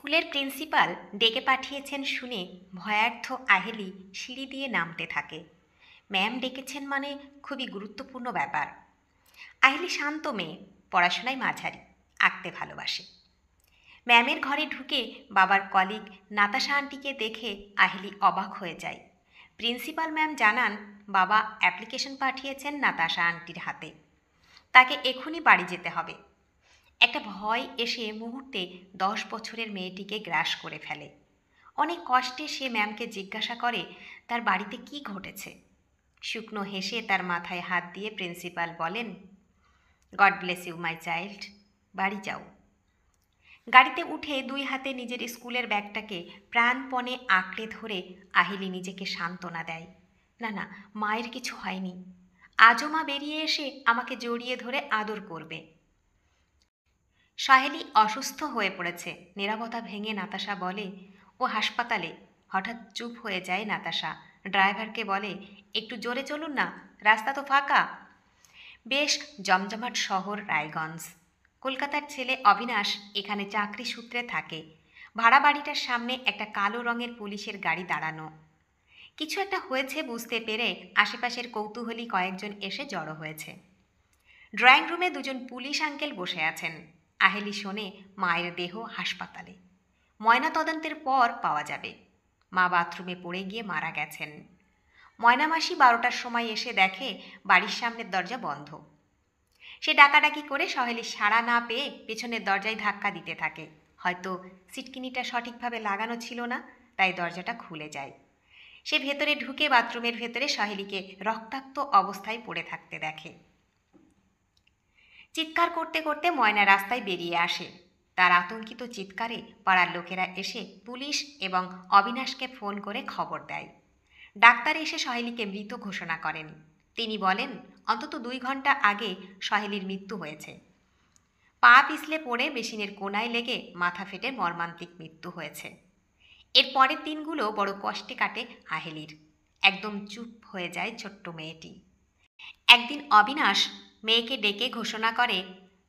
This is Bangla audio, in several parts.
স্কুলের প্রিন্সিপাল ডেকে পাঠিয়েছেন শুনে ভয়ার্থ আহেলি সিঁড়ি দিয়ে নামতে থাকে। ম্যাম ডেকেছেন মানে খুবই গুরুত্বপূর্ণ ব্যাপার। আহেলি শান্ত মেয়ে, পড়াশোনায় মাঝারি, আঁকতে ভালোবাসে। ম্যামের ঘরে ঢুকে বাবার কলিগ নাতাশা আন্টিকে দেখে আহেলি অবাক হয়ে যায়। প্রিন্সিপাল ম্যাম জানান বাবা অ্যাপ্লিকেশন পাঠিয়েছেন নাতাশা আন্টির হাতে, তাকে এখনই বাড়ি যেতে হবে। একটা ভয় এসে মুহূর্তে 10 বছরের মেয়েটিকে গ্রাস করে ফেলে। অনেক কষ্টে সে ম্যামকে জিজ্ঞাসা করে তার বাড়িতে কি ঘটেছে। শুকনো হেসে তার মাথায় হাত দিয়ে প্রিন্সিপাল বলেন, God bless you my child, বাড়ি যাও। গাড়িতে উঠে দুই হাতে নিজের স্কুলের ব্যাগটাকে প্রাণপণে আঁকড়ে ধরে আহিলি নিজেকে সান্ত্বনা দেয়, না না, মায়ের কিছু হয়নি। আজও মা বেরিয়ে এসে আমাকে জড়িয়ে ধরে আদর করবে। সাহেলি অসুস্থ হয়ে পড়েছে, নীরবতা ভেঙে নাতাশা বলে, ও হাসপাতালে। হঠাৎ চুপ হয়ে যায় নাতাশা। ড্রাইভারকে বলে, একটু জোরে চলুন না, রাস্তা তো ফাঁকা। বেশ জমজমাট শহর রায়গঞ্জ। কলকাতার ছেলে অবিনাশ এখানে চাকরি সূত্রে থাকে। ভাড়া বাড়িটার সামনে একটা কালো রঙের পুলিশের গাড়ি দাঁড়ানো। কিছু একটা হয়েছে বুঝতে পেরে আশেপাশের কৌতূহলী কয়েকজন এসে জড়ো হয়েছে। ড্রয়িং রুমে দুজন পুলিশ আঙ্কেল বসে আছেন। আহেলি শোনে মায়ের দেহ হাসপাতালে, ময়নাতদন্তের পর পাওয়া যাবে মা বাথরুমে পড়ে গিয়ে মারা গেছেন। ময়নামাসি 12টার সময় এসে দেখে বাড়ির সামনের দরজা বন্ধ। সে ডাকাডাকি করে সহেলির সাড়া না পেয়ে পেছনের দরজায় ধাক্কা দিতে থাকে। হয়তো সিটকিনিটা সঠিকভাবে লাগানো ছিল না, তাই দরজাটা খুলে যায়। সে ভেতরে ঢুকে বাথরুমের ভেতরে সহেলিকে রক্তাক্ত অবস্থায় পড়ে থাকতে দেখে। চিৎকার করতে করতে ময়না রাস্তায় বেরিয়ে আসে। তার আতঙ্কিত চিৎকারে পাড়ার লোকেরা এসে পুলিশ এবং অবিনাশকে ফোন করে খবর দেয়। ডাক্তার এসে সহেলিকে মৃত ঘোষণা করেন। তিনি বলেন, অন্তত 2 ঘন্টা আগে সহেলির মৃত্যু হয়েছে। পা পিছলে পড়ে মেশিনের কোনায় লেগে মাথা ফেটে মর্মান্তিক মৃত্যু হয়েছে। এর পরের দিনগুলো বড় কষ্টে কাটে আহেলির। একদম চুপ হয়ে যায় ছোট্ট মেয়েটি। একদিন অবিনাশ মেয়েকে ডেকে ঘোষণা করে,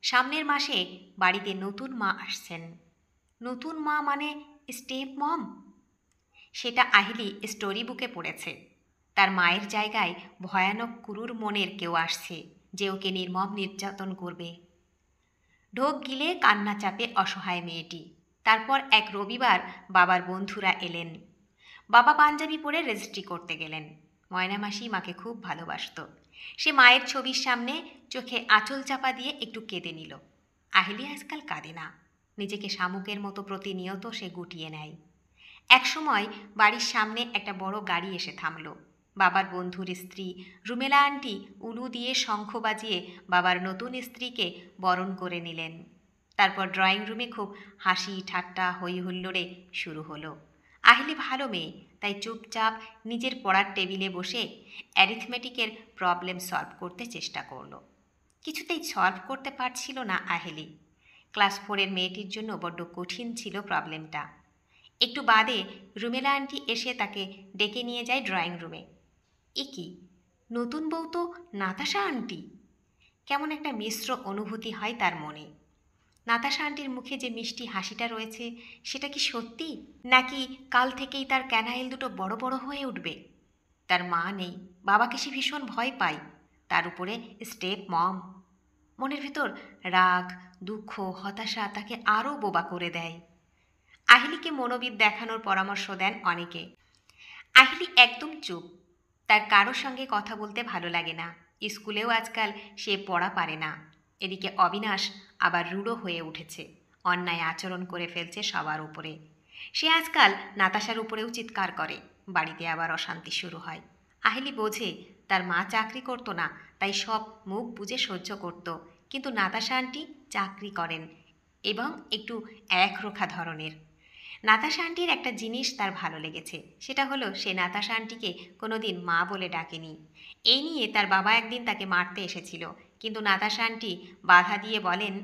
সামনের মাসে বাড়িতে নতুন মা আসছেন। নতুন মা মানে স্টেপ মম? সেটা আহিলি স্টোরি বুকে পড়েছে। তার মায়ের জায়গায় ভয়ানক ক্রূর মনের কেউ আসছে, যে ওকে নির্মম নির্যাতন করবে। ঢোক গিলে কান্না চাপে অসহায় মেয়েটি। তারপর এক রবিবার বাবার বন্ধুরা এলেন। বাবা পাঞ্জাবি পরে রেজিস্ট্রি করতে গেলেন। ময়নামাসি মাকে খুব ভালোবাসত। সে মায়ের ছবির সামনে চোখে আঁচল চাপা দিয়ে একটু কেঁদে নিল। আহেলি আজকাল কাঁদে না, নিজেকে শামুকের মতো প্রতিনিয়ত সে গুটিয়ে নেয়। একসময় বাড়ির সামনে একটা বড় গাড়ি এসে থামল। বাবার বন্ধুর স্ত্রী রুমেলা আন্টি উলু দিয়ে শঙ্খ বাজিয়ে বাবার নতুন স্ত্রীকে বরণ করে নিলেন। তারপর ড্রয়িং রুমে খুব হাসি ঠাট্টা হই হুল্লোড়ে শুরু হলো। আহেলি ভালো মেয়ে, তাই চুপচাপ নিজের পড়ার টেবিলে বসে অ্যারিথমেটিকের প্রবলেম সলভ করতে চেষ্টা করল। কিছুতেই সলভ করতে পারছিল না আহেলি। ক্লাস 4-এর মেয়েটির জন্য বড্ড কঠিন ছিল প্রবলেমটা। একটু বাদে রুমেলা আন্টি এসে তাকে ডেকে নিয়ে যায় ড্রয়িং রুমে। এ কি, নতুন বউ তো নাতাশা আন্টি! কেমন একটা মিশ্র অনুভূতি হয় তার মনে। নাতাশা আন্টির মুখে যে মিষ্টি হাসিটা রয়েছে, সেটা কি সত্যি, নাকি কাল থেকেই তার ক্যানাইল দুটো বড় বড় হয়ে উঠবে? তার মা নেই, বাবাকে সে ভীষণ ভয় পায়, তার উপরে স্টেপ মম। মনের ভিতর রাগ, দুঃখ, হতাশা তাকে আরও বোবা করে দেয়। আহিলিকে মনোবিদ দেখানোর পরামর্শ দেন অনেকে। আহিলি একদম চুপ, তার কারোর সঙ্গে কথা বলতে ভালো লাগে না। স্কুলেও আজকাল সে পড়া পারে না। এদিকে অবিনাশ আবার রূঢ় হয়ে উঠেছে, অন্যায় আচরণ করে ফেলছে সবার উপরে। সে আজকাল নাতাশার উপরেও চিৎকার করে। বাড়িতে আবার অশান্তি শুরু হয়। আহিলি বোঝে তার মা চাকরি করতো না, তাই সব মুখ বুজে সহ্য করত। কিন্তু নাতাশা আন্টি চাকরি করেন এবং একটু একরোখা ধরনের। নাতাশা আন্টির একটা জিনিস তার ভালো লেগেছে, সেটা হলো সে নাতাশা আন্টিকে কোনোদিন মা বলে ডাকেনি। এই নিয়ে তার বাবা একদিন তাকে মারতে এসেছিল, কিন্তু নাতাশা আন্টি বাধা দিয়ে বলেন,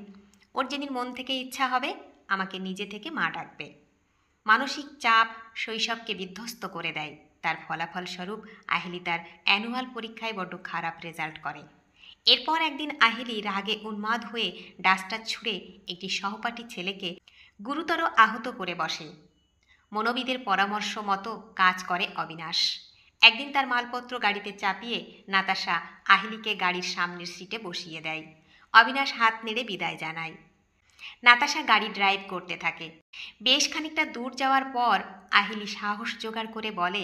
ওর যেদিন মন থেকে ইচ্ছা হবে আমাকে নিজে থেকে মা ডাকবে। মানসিক চাপ শৈশবকে বিধ্বস্ত করে দেয়। তার ফলাফলস্বরূপ আহিলি তার অ্যানুয়াল পরীক্ষায় বড্ড খারাপ রেজাল্ট করে। এরপর একদিন আহিলি রাগে উন্মাদ হয়ে ডাস্টার ছুঁড়ে একটি সহপাঠী ছেলেকে গুরুতর আহত করে বসে। মনোবিদের পরামর্শ মতো কাজ করে অবিনাশ। একদিন তার মালপত্র গাড়িতে চাপিয়ে নাতাশা আহিলিকে গাড়ির সামনের সিটে বসিয়ে দেয়। অবিনাশ হাত নেড়ে বিদায় জানায়। নাতাশা গাড়ি ড্রাইভ করতে থাকে। বেশ খানিকটা দূর যাওয়ার পর আহিলি সাহস জোগাড় করে বলে,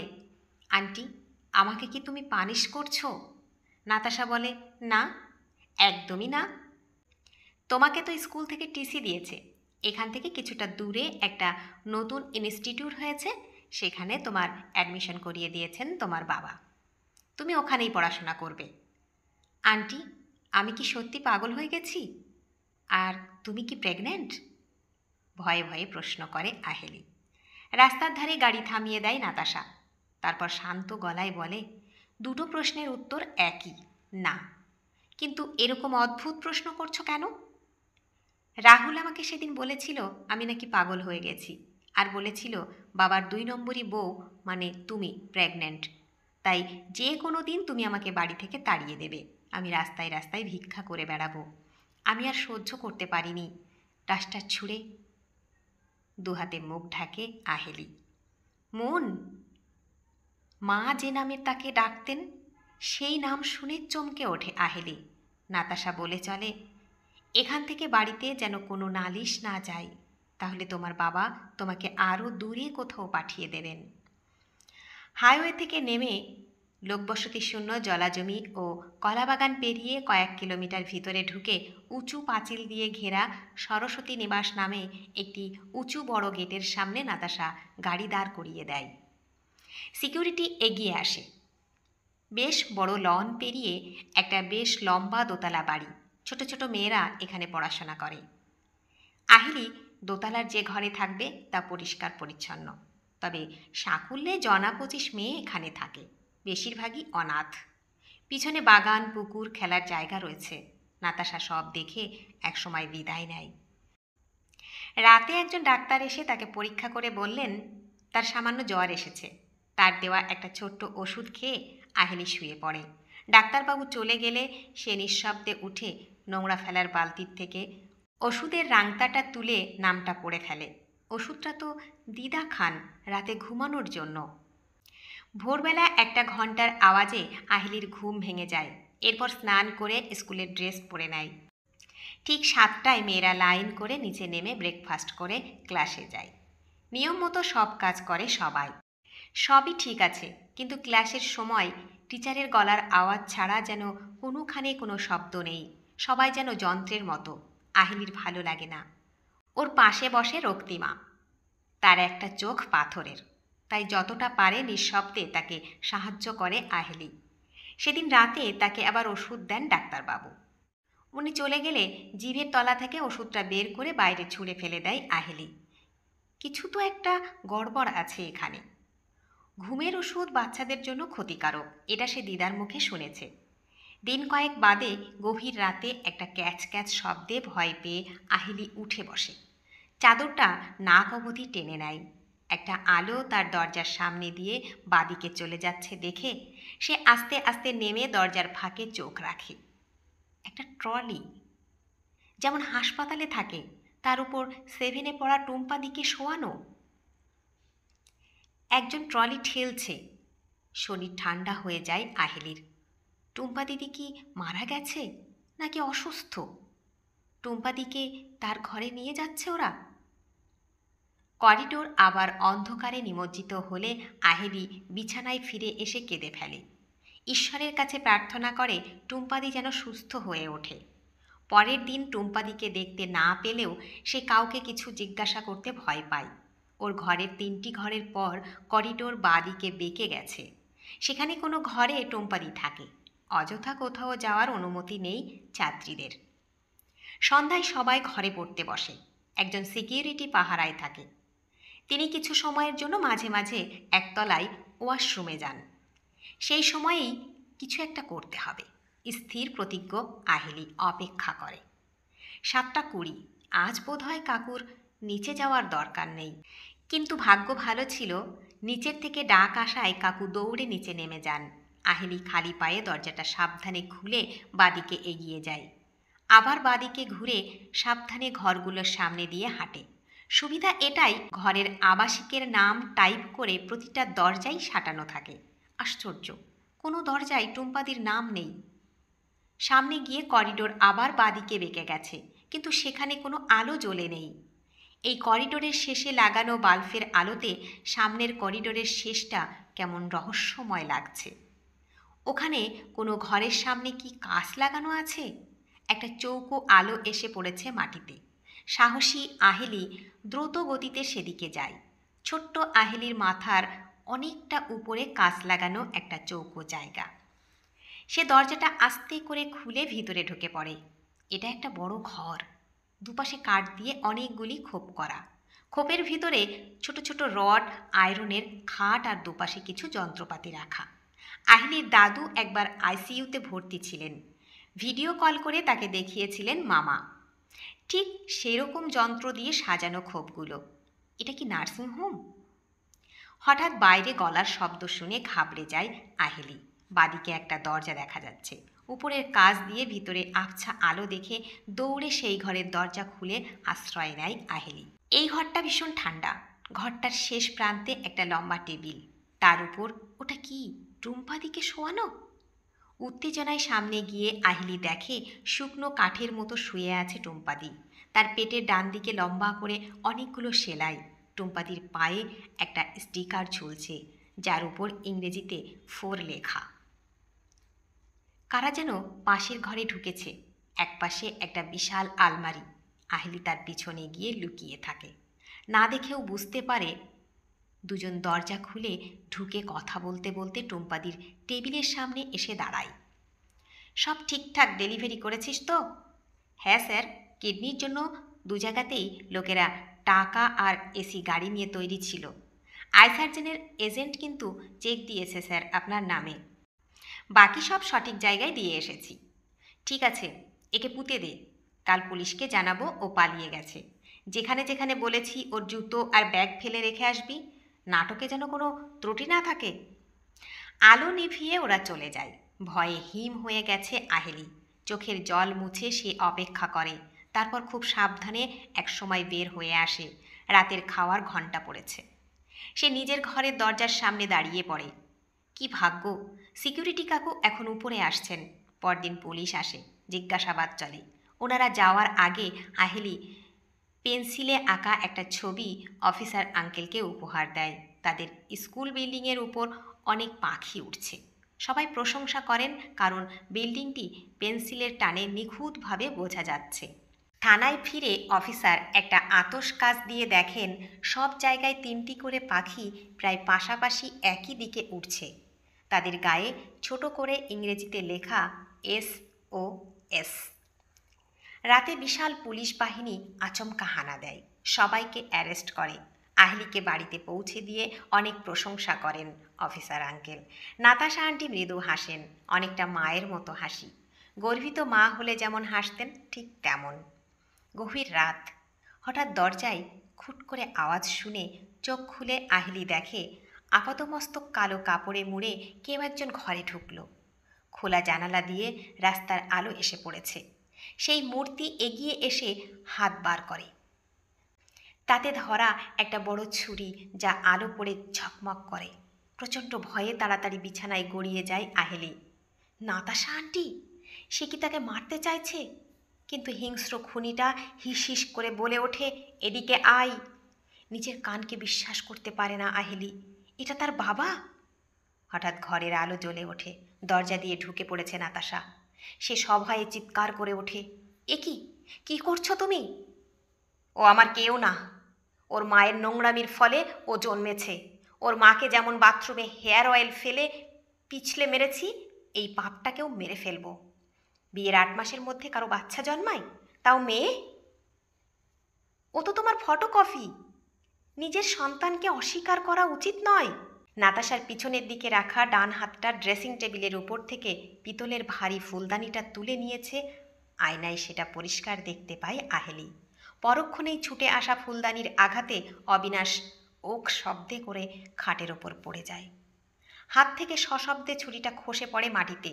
আন্টি, আমাকে কি তুমি পানিশ করছো? নাতাশা বলে, না, একদমই না। তোমাকে তো স্কুল থেকে টিসি দিয়েছে। এখান থেকে কিছুটা দূরে একটা নতুন ইনস্টিটিউট হয়েছে, সেখানে তোমার অ্যাডমিশন করিয়ে দিয়েছেন তোমার বাবা। তুমি ওখানেই পড়াশোনা করবে। আন্টি, আমি কি সত্যি পাগল হয়ে গেছি? আর তুমি কি প্রেগন্যান্ট? ভয়ে ভয়ে প্রশ্ন করে আহেলি। রাস্তার ধারে গাড়ি থামিয়ে দেয় নাতাশা। তারপর শান্ত গলায় বলে, দুটো প্রশ্নের উত্তর একই, না। কিন্তু এরকম অদ্ভুত প্রশ্ন করছো কেন? রাহুল আমাকে সেদিন বলেছিল আমি নাকি পাগল হয়ে গেছি, আর বলেছিল বাবার 2 নম্বরই বউ মানে তুমি প্রেগন্যান্ট। তাই যে কোনো দিন তুমি আমাকে বাড়ি থেকে তাড়িয়ে দেবে, আমি রাস্তায় রাস্তায় ভিক্ষা করে বেড়াবো। আমি আর সহ্য করতে পারিনি। ডাস্টার ছুঁড়ে দুহাতে মুখ ঢাকে আহেলি। মন, মা যে নামে তাকে ডাকতেন, সেই নাম শুনে চমকে ওঠে আহেলি। নাতাশা বলে চলে, এখান থেকে বাড়িতে যেন কোনো নালিশ না যায়, তাহলে তোমার বাবা তোমাকে আরও দূরে কোথাও পাঠিয়ে দেবেন। হাইওয়ে থেকে নেমে লোকবসতি শূন্য জলাজমি ও কলাবাগান পেরিয়ে কয়েক কিলোমিটার ভিতরে ঢুকে উঁচু পাঁচিল দিয়ে ঘেরা সরস্বতী নিবাস নামে একটি উঁচু বড় গেটের সামনে নাতাশা গাড়ি দাঁড় করিয়ে দেয়। সিকিউরিটি এগিয়ে আসে। বেশ বড় লন পেরিয়ে একটা বেশ লম্বা দোতলা বাড়ি। ছোট ছোট মেয়েরা এখানে পড়াশোনা করে। আহিলি দোতলার যে ঘরে থাকবে তা পরিষ্কার পরিচ্ছন্ন, তবে সাকুল্যে জনা 25 মেয়ে এখানে থাকে, বেশিরভাগই অনাথ। পিছনে বাগান, পুকুর, খেলার জায়গা রয়েছে। নাতাশা সব দেখে একসময় বিদায় নেয়। রাতে একজন ডাক্তার এসে তাকে পরীক্ষা করে বললেন তার সামান্য জ্বর এসেছে। তার দেওয়া একটা ছোট্ট ওষুধ খেয়ে আহেলি শুয়ে পড়ে। ডাক্তারবাবু চলে গেলে সে নিঃশব্দে উঠে নোংরা ফেলার বালতির থেকে ওষুধের রাংতাটা তুলে নামটা পড়ে ফেলে। ওষুধটা তো দিদা খান রাতে ঘুমানোর জন্য। ভোরবেলা একটা ঘন্টার আওয়াজে আহিলির ঘুম ভেঙে যায়। এরপর স্নান করে স্কুলের ড্রেস পরে নেয়। ঠিক 7টায় মেয়েরা লাইন করে নিচে নেমে ব্রেকফাস্ট করে ক্লাসে যায়। নিয়ম মতো সব কাজ করে সবাই। সবই ঠিক আছে, কিন্তু ক্লাসের সময় টিচারের গলার আওয়াজ ছাড়া যেন কোনোখানে কোনো শব্দ নেই। সবাই যেন যন্ত্রের মতো। আহিলির ভালো লাগে না। ওর পাশে বসে রক্তিমা। তার একটা চোখ পাথরের, তাই যতটা পারে নিঃশব্দে তাকে সাহায্য করে আহেলি। সেদিন রাতে তাকে আবার ওষুধ দেন ডাক্তারবাবু। উনি চলে গেলে জিভের তলা থেকে ওষুধটা বের করে বাইরে ছুঁড়ে ফেলে দেয় আহেলি। কিছু তো একটা গড়বড় আছে এখানে। ঘুমের ওষুধ বাচ্চাদের জন্য ক্ষতিকারক, এটা সে দিদার মুখে শুনেছে। দিন কয়েক বাদে গভীর রাতে একটা ক্যাচ ক্যাচ শব্দে ভয় পেয়ে আহিলি উঠে বসে। চাদরটা নাক অবধি টেনে নেয়। একটা আলো তার দরজার সামনে দিয়ে বাদিকে চলে যাচ্ছে দেখে সে আস্তে আস্তে নেমে দরজার ফাঁকে চোখ রাখে। একটা ট্রলি, যেমন হাসপাতালে থাকে, তার উপর 7-এ পড়া টুম্পা দিকে শোয়ানো। একজন ট্রলি ঠেলছে। শরীর ঠান্ডা হয়ে যায় আহেলির। টুম্পা দিদি কি মারা গেছে নাকি অসুস্থ? টুম্পা দিকে তার ঘরে নিয়ে যাচ্ছে ওরা। করিডোর আবার অন্ধকারে নিমজ্জিত হলে আহেলি বিছানায় ফিরে এসে কেঁদে ফেলে। ঈশ্বরের কাছে প্রার্থনা করে টুম্পাদি যেন সুস্থ হয়ে ওঠে। পরের দিন টুম্পাদিকে দেখতে না পেলেও সে কাউকে কিছু জিজ্ঞাসা করতে ভয় পায়। ওর ঘরের 3টি ঘরের পর করিডোর বাদিকে বেঁকে গেছে। সেখানে কোনো ঘরে টুম্পাদি থাকে। অযথা কোথাও যাওয়ার অনুমতি নেই ছাত্রীদের। সন্ধ্যায় সবাই ঘরে পড়তে বসে। একজন সিকিউরিটি পাহারায় থাকে। তিনি কিছু সময়ের জন্য মাঝে মাঝে একতলায় ওয়াশরুমে যান। সেই সময়েই কিছু একটা করতে হবে। স্থির প্রতিজ্ঞ আহেলি অপেক্ষা করে। 7:20। আজ বোধহয় কাকুর নিচে যাওয়ার দরকার নেই। কিন্তু ভাগ্য ভালো ছিল, নিচের থেকে ডাক আসায় কাকু দৌড়ে নিচে নেমে যান। আহেলি খালি পায়ে দরজাটা সাবধানে খুলে বাদিকে এগিয়ে যায়। আবার বাদিকে ঘুরে সাবধানে ঘরগুলোর সামনে দিয়ে হাঁটে। সুবিধা এটাই, ঘরের আবাসিকের নাম টাইপ করে প্রতিটা দরজাই সাঁটানো থাকে। আশ্চর্য, কোনো দরজায় টুম্পাদির নাম নেই। সামনে গিয়ে করিডোর আবার বাঁদিকে বেঁকে গেছে, কিন্তু সেখানে কোনো আলো জ্বলে নেই। এই করিডোরের শেষে লাগানো বাল্বের আলোতে সামনের করিডোরের শেষটা কেমন রহস্যময় লাগছে। ওখানে কোনো ঘরের সামনে কি কাঁচ লাগানো আছে? একটা চৌকো আলো এসে পড়েছে মাটিতে। সাহসী আহেলি দ্রুত গতিতে সেদিকে যায়। ছোট্ট আহেলির মাথার অনেকটা উপরে কাঁচ লাগানো একটা চৌকো জায়গা। সে দরজাটা আস্তে করে খুলে ভিতরে ঢুকে পড়ে। এটা একটা বড় ঘর, দুপাশে কাঠ দিয়ে অনেকগুলি খোপ করা। খোপের ভিতরে ছোট ছোট রড, আয়রনের খাট আর দুপাশে কিছু যন্ত্রপাতি রাখা। আহিলির দাদু একবার আইসিইউতে ভর্তি ছিলেন। ভিডিও কল করে তাকে দেখিয়েছিলেন মামা। ঠিক সেরকম যন্ত্র দিয়ে সাজানো খোপগুলো। এটা কি নার্সিংহোম? হঠাৎ বাইরে গলার শব্দ শুনে ঘাবড়ে যায় আহেলি। বাদিকে একটা দরজা দেখা যাচ্ছে। উপরের কাচ দিয়ে ভিতরে আবছা আলো দেখে দৌড়ে সেই ঘরের দরজা খুলে আশ্রয় নেয় আহেলি। এই ঘরটা ভীষণ ঠান্ডা। ঘরটার শেষ প্রান্তে একটা লম্বা টেবিল, তার উপর ওটা কি টুম্পাদিকে শোয়ানো? উত্তেজনায় সামনে গিয়ে আহিলি দেখে শুকনো কাঠের মতো শুয়ে আছে টুম্পাদি। তার পেটের ডান দিকে লম্বা করে অনেকগুলো সেলাই। টুম্পাদির পায়ে একটা স্টিকার ঝুলছে, যার উপর ইংরেজিতে 4 লেখা। কারা যেন পাশের ঘরে ঢুকেছে। একপাশে একটা বিশাল আলমারি। আহিলি তার পিছনে গিয়ে লুকিয়ে থাকে। না দেখেও বুঝতে পারে দুজন দরজা খুলে ঢুকে কথা বলতে বলতে টুম্পাদির টেবিলের সামনে এসে দাঁড়ায়। সব ঠিকঠাক ডেলিভারি করেছিস তো? হ্যাঁ স্যার, কিডনির জন্য 2 জায়গাতেই লোকেরা টাকা আর এসি গাড়ি নিয়ে তৈরি ছিল। আই সার্জেনের এজেন্ট কিন্তু চেক দিয়েছে স্যার আপনার নামে। বাকি সব সঠিক জায়গায় দিয়ে এসেছি। ঠিক আছে, একে পুঁতে দে। কাল পুলিশকে জানাবো ও পালিয়ে গেছে। যেখানে যেখানে বলেছি ওর জুতো আর ব্যাগ ফেলে রেখে আসবি। নাটকে যেন কোনো ত্রুটি না থাকে। আলো নিভিয়ে ওরা চলে যায়। ভয়ে হিম হয়ে গেছে আহেলি। চোখের জল মুছে সে অপেক্ষা করে। তারপর খুব সাবধানে একসময় বের হয়ে আসে। রাতের খাওয়ার ঘণ্টা পড়েছে। সে নিজের ঘরের দরজার সামনে দাঁড়িয়ে পড়ে। কি ভাগ্য, সিকিউরিটি কাকু এখন উপরে আসছেন। পরদিন পুলিশ আসে, জিজ্ঞাসাবাদ চলে। ওনারা যাওয়ার আগে আহেলি পেন্সিলে আঁকা একটা ছবি অফিসার আঙ্কেলকে উপহার দেয়। তাদের স্কুল বিল্ডিংয়ের উপর অনেক পাখি উঠছে। সবাই প্রশংসা করেন, কারণ বিল্ডিংটি পেন্সিলের টানে নিখুঁতভাবে বোঝা যাচ্ছে। থানায় ফিরে অফিসার একটা আতশ কাচ দিয়ে দেখেন সব জায়গায় 3টি করে পাখি প্রায় পাশাপাশি একই দিকে উঠছে। তাদের গায়ে ছোট করে ইংরেজিতে লেখা SOS। রাতে বিশাল পুলিশ বাহিনী আচমকা হানা দেয়, সবাইকে অ্যারেস্ট করে। আহলিকে বাড়িতে পৌঁছে দিয়ে অনেক প্রশংসা করেন অফিসার আঙ্কেল। নাতাশা আন্টি মৃদু হাসেন, অনেকটা মায়ের মতো হাসি। গর্বিত মা হলে যেমন হাসতেন ঠিক তেমন। গভীর রাত। হঠাৎ দরজায় খুট করে আওয়াজ শুনে চোখ খুলে আহলি দেখে আপাতমস্তক কালো কাপড়ে মুড়ে কেউ একজন ঘরে ঢুকল। খোলা জানালা দিয়ে রাস্তার আলো এসে পড়েছে। সেই মূর্তি এগিয়ে এসে হাত বার করে। তাতে ধরা একটা বড় ছুরি, যা আলো পড়ে ঝকমক করে। প্রচণ্ড ভয়ে তাড়াতাড়ি বিছানায় গড়িয়ে যায় আহেলি। নাতাশা আন্টি! সে কি তাকে মারতে চাইছে? কিন্তু হিংস্র খুনিটা হিস হিস করে বলে ওঠে, এদিকে আয়। নিজের কানকে বিশ্বাস করতে পারে না আহেলি। এটা তার বাবা! হঠাৎ ঘরের আলো জ্বলে ওঠে। দরজা দিয়ে ঢুকে পড়েছে নাতাশা। সে সভয়ে চিৎকার করে ওঠে, এ কি, কি করছো তুমি? ও আমার কেউ না। ওর মায়ের নোংরামির ফলে ও জন্মেছে। ওর মাকে যেমন বাথরুমে হেয়ার অয়েল ফেলে পিছলে মেরেছি, এই পাপটাকেও মেরে ফেলবো। বিয়ের 8 মাসের মধ্যে কারো বাচ্চা জন্মায়, তাও মেয়ে? ও তো তোমার ফটোকপি। নিজের সন্তানকে অস্বীকার করা উচিত নয়। নাতাশার পিছনের দিকে রাখা ডান হাতটা ড্রেসিং টেবিলের উপর থেকে পিতলের ভারী ফুলদানিটা তুলে নিয়েছে। আয়নায় সেটা পরিষ্কার দেখতে পায় আহেলি। পরক্ষণেই ছুটে আসা ফুলদানির আঘাতে অবিনাশ ওক শব্দে করে খাটের ওপর পড়ে যায়। হাত থেকে সশব্দে ছুরিটা খসে পড়ে মাটিতে।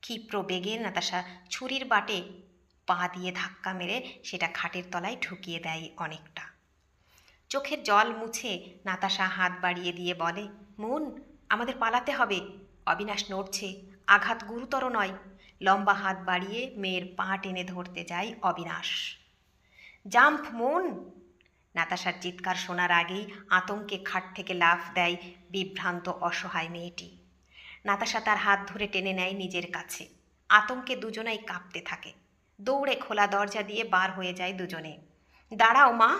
ক্ষিপ্র বেগে নাতাশা ছুরির বাটে পা দিয়ে ধাক্কা মেরে সেটা খাটের তলায় ঢুকিয়ে দেয় অনেকটা। চোখের জল মুছে নাতাশা হাত বাড়িয়ে দিয়ে বলে, মন, আমাদের পালাতে হবে। অবিনাশ নড়ছে, আঘাত গুরুতর নয়। লম্বা হাত বাড়িয়ে মেয়ের পা টেনে ধরতে যায় অবিনাশ। জাম্প মন! নাতাশার চিৎকার শোনার আগেই আতঙ্কে খাট থেকে লাফ দেয় বিভ্রান্ত অসহায় মেয়েটি। নাতাশা তার হাত ধরে টেনে নেয় নিজের কাছে। আতঙ্কে দুজনেই কাঁপতে থাকে। দৌড়ে খোলা দরজা দিয়ে বার হয়ে যায় দুজনে। দাঁড়াও মা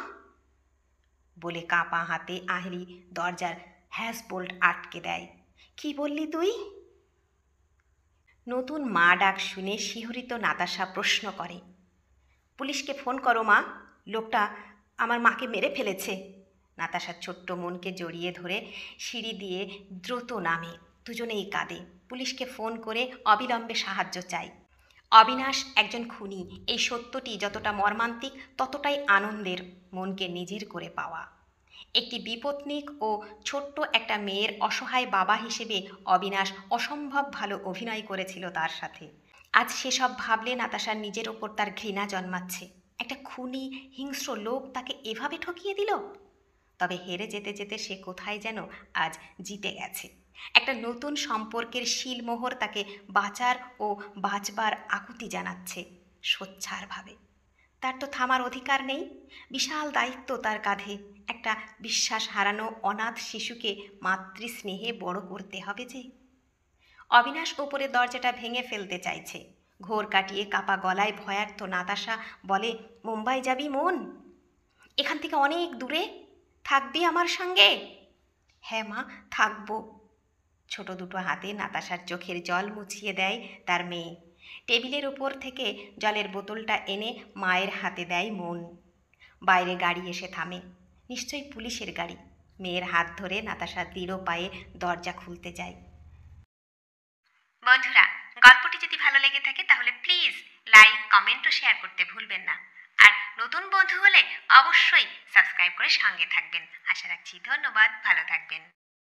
বলে কাঁপা হাতে আহলি দরজার হ্যাজ বোল্ট আটকে দেয়। কি বললি তুই? নতুন মা ডাক শুনে শিহরিত নাতাশা প্রশ্ন করে, পুলিশকে ফোন করো মা, লোকটা আমার মাকে মেরে ফেলেছে। নাতাশার ছোট্ট মনকে জড়িয়ে ধরে সিঁড়ি দিয়ে দ্রুত নামে। দুজনেই কাঁদে। পুলিশকে ফোন করে অবিলম্বে সাহায্য চাই। অবিনাশ একজন খুনি, এই সত্যটি যতটা মর্মান্তিক ততটাই আনন্দের মনকে নিজের করে পাওয়া। একটি বিপত্নিক ও ছোট্ট একটা মেয়ের অসহায় বাবা হিসেবে অবিনাশ অসম্ভব ভালো অভিনয় করেছিল তার সাথে। আজ সেসব ভাবলে নাতাশার নিজের ওপর তার ঘৃণা জন্মাচ্ছে। একটা খুনি হিংস্র লোক তাকে এভাবে ঠকিয়ে দিল। তবে হেরে যেতে যেতে সে কোথায় যেন আজ জিতে গেছে। একটা নতুন সম্পর্কের শিলমোহর তাকে বাঁচার ও বাঁচবার আকুতি জানাচ্ছে সোচ্চারভাবে। তার তো থামার অধিকার নেই। বিশাল দায়িত্ব তার কাঁধে। একটা বিশ্বাস হারানো অনাথ শিশুকে মাতৃস্নেহে বড় করতে হবে যে। অবিনাশ ওপরে দরজাটা ভেঙে ফেলতে চাইছে। ঘোর কাটিয়ে কাপা গলায় ভয়ার্থ নাতাশা বলে, মুম্বাই যাবি মন? এখান থেকে অনেক দূরে? থাকবি আমার সঙ্গে? হ্যাঁ মা, থাকবো। ছোট দুটো হাতে নাতাশার চোখের জল মুছিয়ে দেয় তার মেয়ে। টেবিলের উপর থেকে জলের বোতলটা এনে মায়ের হাতে দেয় মন। বাইরে গাড়ি এসে থামে। নিশ্চয়ই পুলিশের গাড়ি। মেয়ের হাত ধরে নাতাশা দৃঢ় পায়ে দরজা খুলতে যায়। বন্ধুরা, গল্পটি যদি ভালো লেগে থাকে তাহলে প্লিজ লাইক, কমেন্ট ও শেয়ার করতে ভুলবেন না। আর নতুন বন্ধু হলে অবশ্যই সাবস্ক্রাইব করে সঙ্গে থাকবেন। আশা রাখছি। ধন্যবাদ। ভালো থাকবেন।